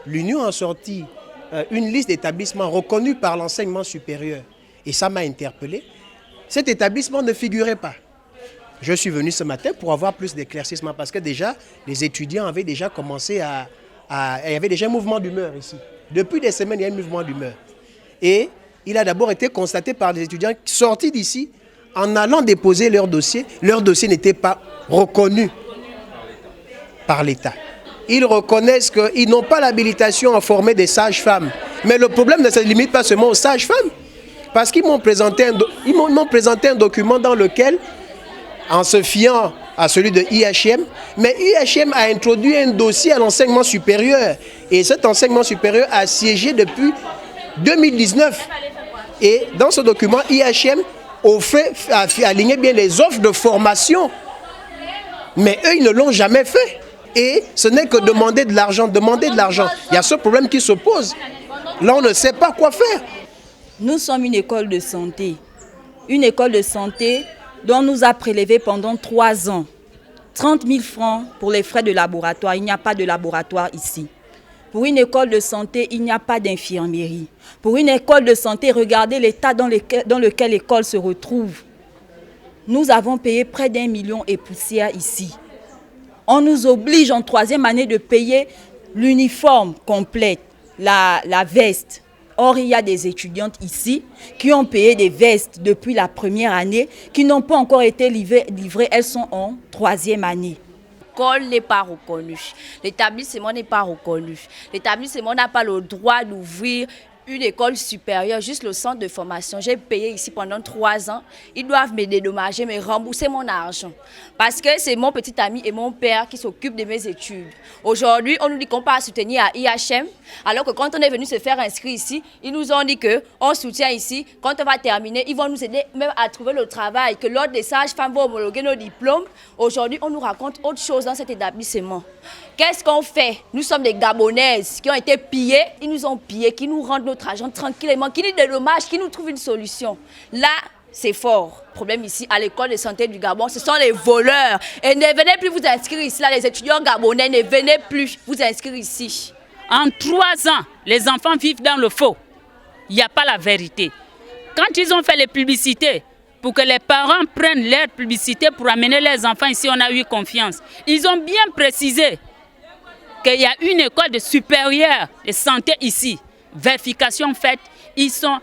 l'Union a sorti une liste d'établissements reconnus par l'enseignement supérieur. Et ça m'a interpellé. Cet établissement ne figurait pas. Je suis venu ce matin pour avoir plus d'éclaircissement parce que déjà, les étudiants avaient déjà commencé il y avait déjà un mouvement d'humeur ici. Depuis des semaines, il y a un mouvement d'humeur. Et il a d'abord été constaté par des étudiants sortis d'ici en allant déposer leur dossier n'était pas reconnu par l'État. Ils reconnaissent qu'ils n'ont pas l'habilitation à former des sages-femmes. Mais le problème ne se limite pas seulement aux sages-femmes. Parce qu'ils m'ont présenté un document dans lequel, en se fiant à celui de IHM, mais IHM a introduit un dossier à l'enseignement supérieur. Et cet enseignement supérieur a siégé depuis 2019. Et dans ce document, IHM a aligné bien les offres de formation. Mais eux, ils ne l'ont jamais fait. Et ce n'est que demander de l'argent. Il y a ce problème qui se pose. Là, on ne sait pas quoi faire. Nous sommes une école de santé. Une école de santé dont on nous a prélevé pendant 3 ans 30 000 francs pour les frais de laboratoire. Il n'y a pas de laboratoire ici. Pour une école de santé, il n'y a pas d'infirmerie. Pour une école de santé, regardez l'état dans lequel l'école se retrouve. Nous avons payé près d'1 million et poussière ici. On nous oblige en 3e année de payer l'uniforme complète, la veste. Or, il y a des étudiantes ici qui ont payé des vestes depuis la 1re année, qui n'ont pas encore été livrées. Elles sont en 3e année. L'école n'est pas reconnue. L'établissement n'est pas reconnu. L'établissement n'a pas le droit d'ouvrir une école supérieure, juste le centre de formation. J'ai payé ici pendant 3 ans. Ils doivent me dédommager, me rembourser mon argent. Parce que c'est mon petit ami et mon père qui s'occupent de mes études. Aujourd'hui, on nous dit qu'on part soutenir à IHM, alors que quand on est venu se faire inscrire ici, ils nous ont dit qu'on soutient ici. Quand on va terminer, ils vont nous aider même à trouver le travail, que l'ordre des sages-femmes va homologuer nos diplômes. Aujourd'hui, on nous raconte autre chose dans cet établissement. Qu'est-ce qu'on fait? Nous sommes des Gabonaises qui ont été pillées. Ils nous ont pillés, qui nous rendent notre argent tranquillement, qui nous dédommagent, qui nous trouvent une solution. Là, c'est fort. Le problème ici, à l'école de santé du Gabon, ce sont les voleurs. Et ne venez plus vous inscrire ici. Là, les étudiants gabonais, ne venez plus vous inscrire ici. En 3 ans, les enfants vivent dans le faux. Il n'y a pas la vérité. Quand ils ont fait les publicités, pour que les parents prennent leur publicité pour amener les enfants ici, on a eu confiance. Ils ont bien précisé qu'il y a une école de supérieure de santé ici. Vérification faite, ils sont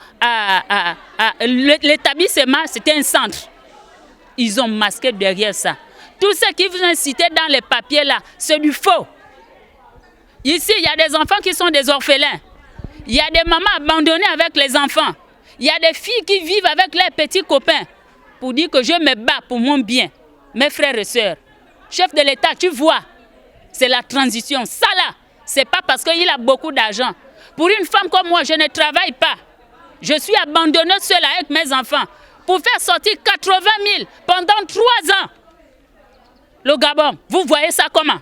l'établissement, c'était un centre. Ils ont masqué derrière ça. Tout ce qui vous ont cité dans les papiers là, c'est du faux. Ici, il y a des enfants qui sont des orphelins. Il y a des mamans abandonnées avec les enfants. Il y a des filles qui vivent avec leurs petits copains pour dire que je me bats pour mon bien. Mes frères et sœurs, chef de l'État, tu vois, c'est la transition. Ça là, c'est pas parce qu'il a beaucoup d'argent. Pour une femme comme moi, je ne travaille pas. Je suis abandonnée seule avec mes enfants pour faire sortir 80 000 pendant 3 ans. Le Gabon, vous voyez ça comment?